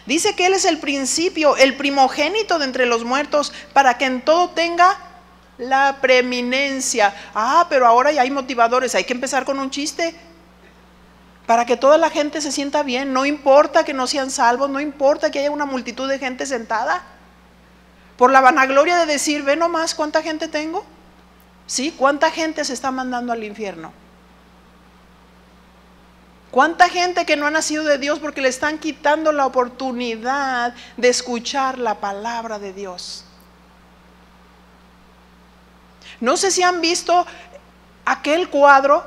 Dice que Él es el principio, el primogénito de entre los muertos, para que en todo tenga la preeminencia. Pero ahora ya hay motivadores, hay que empezar con un chiste para que toda la gente se sienta bien. No importa que no sean salvos, no importa que haya una multitud de gente sentada, por la vanagloria de decir, ve nomás cuánta gente tengo. ¿Sí? ¿Cuánta gente se está mandando al infierno? ¿Cuánta gente que no ha nacido de Dios porque le están quitando la oportunidad de escuchar la palabra de Dios? No sé si han visto aquel cuadro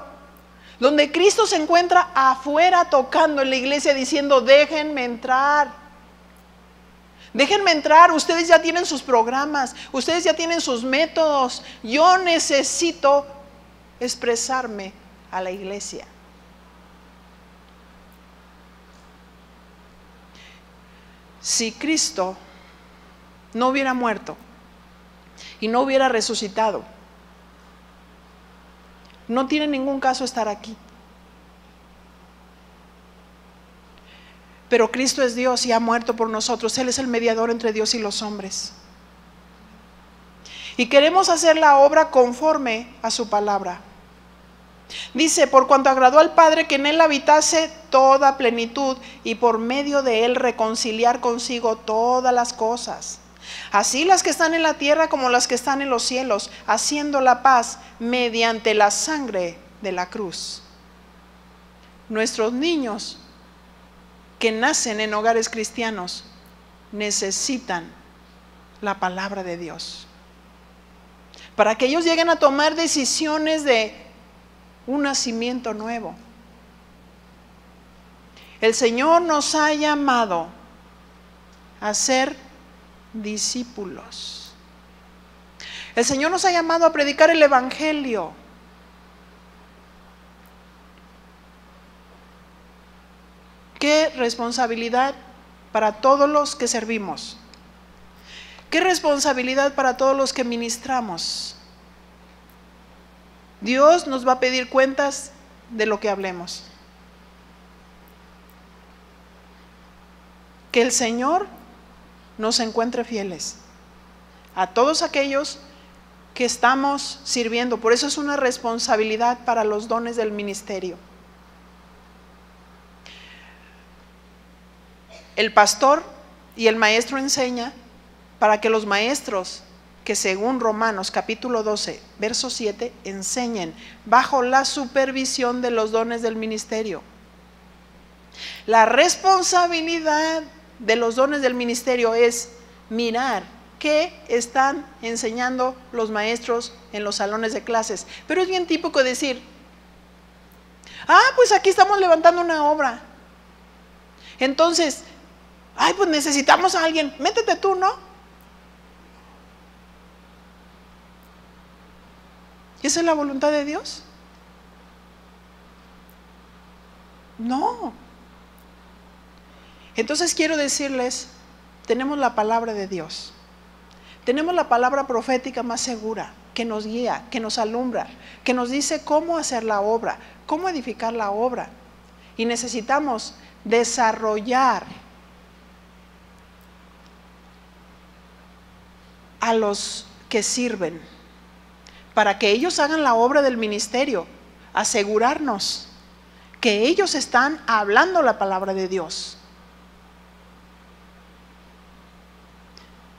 donde Cristo se encuentra afuera tocando en la iglesia diciendo, déjenme entrar. Déjenme entrar, ustedes ya tienen sus programas, ustedes ya tienen sus métodos. Yo necesito expresarme a la iglesia. Si Cristo no hubiera muerto y no hubiera resucitado, no tiene ningún caso estar aquí. Pero Cristo es Dios y ha muerto por nosotros. Él es el mediador entre Dios y los hombres. Y queremos hacer la obra conforme a su palabra. Dice, por cuanto agradó al Padre que en Él habitase toda plenitud y por medio de Él reconciliar consigo todas las cosas, así las que están en la tierra como las que están en los cielos, haciendo la paz mediante la sangre de la cruz. Nuestros niños que nacen en hogares cristianos necesitan la palabra de Dios para que ellos lleguen a tomar decisiones de un nacimiento nuevo. El Señor nos ha llamado a ser discípulos. El Señor nos ha llamado a predicar el evangelio. Qué responsabilidad para todos los que servimos. Qué responsabilidad para todos los que ministramos. Dios nos va a pedir cuentas de lo que hablemos. Que el Señor nos encuentre fieles a todos aquellos que estamos sirviendo. Por eso es una responsabilidad para los dones del ministerio. El pastor y el maestro enseña para que los maestros, que según Romanos capítulo 12, verso 7, enseñen bajo la supervisión de los dones del ministerio. La responsabilidad de los dones del ministerio es mirar qué están enseñando los maestros en los salones de clases. Pero es bien típico decir, pues aquí estamos levantando una obra. Entonces, pues necesitamos a alguien, métete tú, ¿no? ¿Esa es la voluntad de Dios? No. Entonces quiero decirles, tenemos la palabra de Dios. Tenemos la palabra profética más segura, que nos guía, que nos alumbra, que nos dice cómo hacer la obra, cómo edificar la obra. Y necesitamos desarrollar a los que sirven, para que ellos hagan la obra del ministerio, asegurarnos que ellos están hablando la palabra de Dios.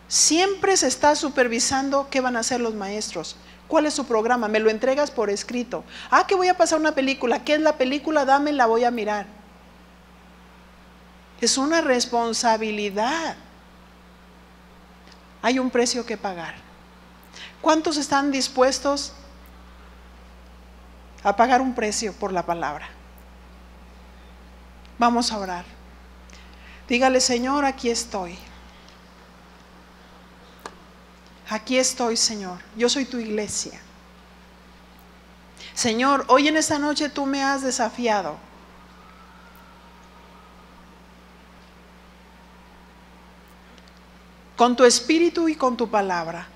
Siempre se está supervisando qué van a hacer los maestros, ¿Cuál es su programa? Me lo entregas por escrito. Ah, que voy a pasar una película. ¿Qué es la película? Dame, la voy a mirar. Es una responsabilidad. Hay un precio que pagar. ¿Cuántos están dispuestos a pagar un precio por la palabra? Vamos a orar. Dígale: Señor, aquí estoy. Aquí estoy, Señor. Yo soy tu iglesia. Señor, hoy en esta noche tú me has desafiado. Con tu espíritu y con tu palabra.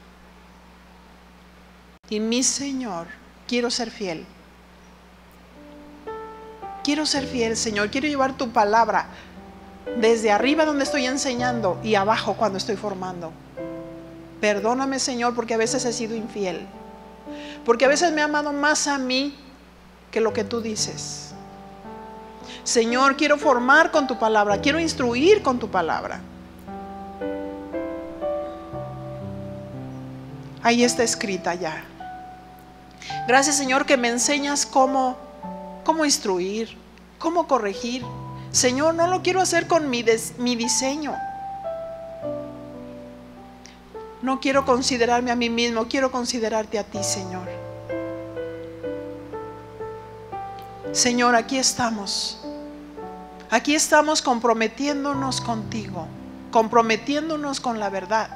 Y mi Señor, quiero ser fiel. Quiero ser fiel, Señor. Quiero llevar tu palabra desde arriba donde estoy enseñando y abajo cuando estoy formando. Perdóname, Señor, porque a veces he sido infiel. Porque a veces me he amado más a mí que lo que tú dices. Señor, quiero formar con tu palabra. Quiero instruir con tu palabra. Ahí está escrita ya. Gracias, Señor, que me enseñas cómo instruir, cómo corregir. Señor, no lo quiero hacer con mi diseño. No quiero considerarme a mí mismo, quiero considerarte a ti, Señor. Señor, aquí estamos. Aquí estamos comprometiéndonos contigo, comprometiéndonos con la verdad,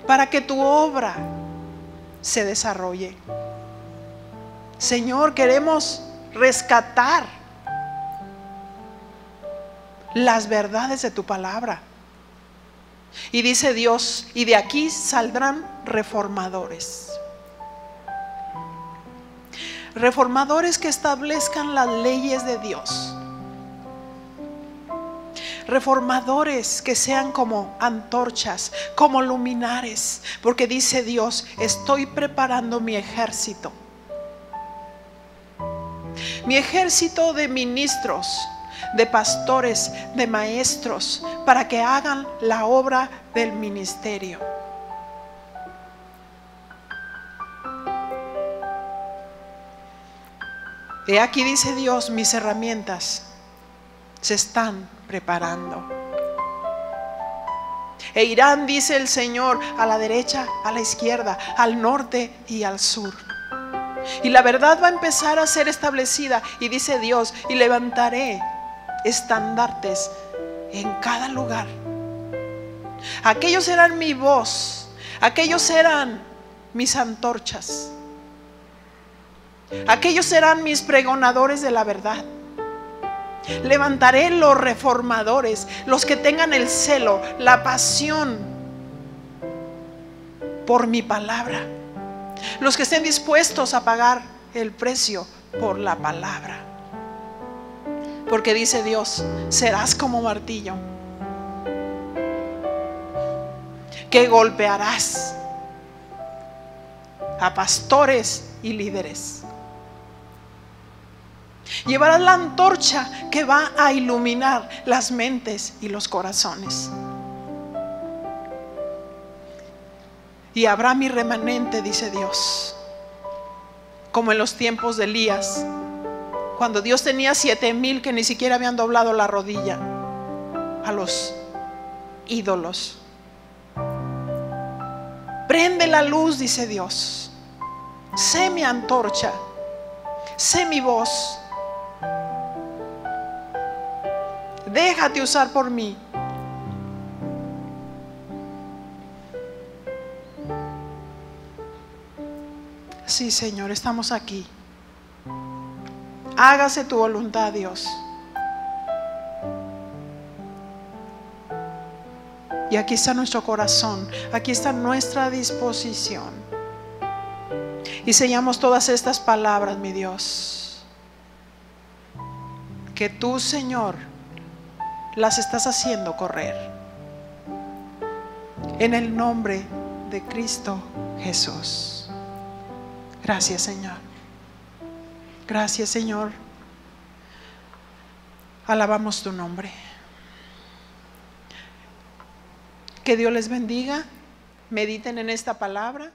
para que tu obra se desarrolle. Señor, queremos rescatar las verdades de tu palabra. Y dice Dios: y de aquí saldrán reformadores. Reformadores que establezcan las leyes de Dios. Reformadores que sean como antorchas, como luminares. Porque dice Dios: estoy preparando mi ejército. Mi ejército de ministros, de pastores, de maestros, para que hagan la obra del ministerio. He aquí, dice Dios, mis herramientas se están preparando. E irán, dice el Señor, a la derecha, a la izquierda, al norte y al sur. Y la verdad va a empezar a ser establecida. Y dice Dios: y levantaré estandartes en cada lugar. Aquellos serán mi voz, aquellos serán mis antorchas, aquellos serán mis pregonadores de la verdad. Levantaré los reformadores, los que tengan el celo, la pasión por mi palabra, los que estén dispuestos a pagar el precio por la palabra. Porque dice Dios: serás como martillo, que golpearás a pastores y líderes. Llevarás la antorcha que va a iluminar las mentes y los corazones. Y habrá mi remanente, dice Dios, como en los tiempos de Elías, cuando Dios tenía 7,000 que ni siquiera habían doblado la rodilla a los ídolos. Prende la luz, dice Dios. Sé mi antorcha, sé mi voz. Déjate usar por mí. Sí, Señor, estamos aquí. Hágase tu voluntad, Dios. Y aquí está nuestro corazón, aquí está nuestra disposición. Y sellamos todas estas palabras, mi Dios, que tú, Señor, las estás haciendo correr. En el nombre de Cristo Jesús. Gracias, Señor. Gracias, Señor. Alabamos tu nombre. Que Dios les bendiga. Mediten en esta palabra.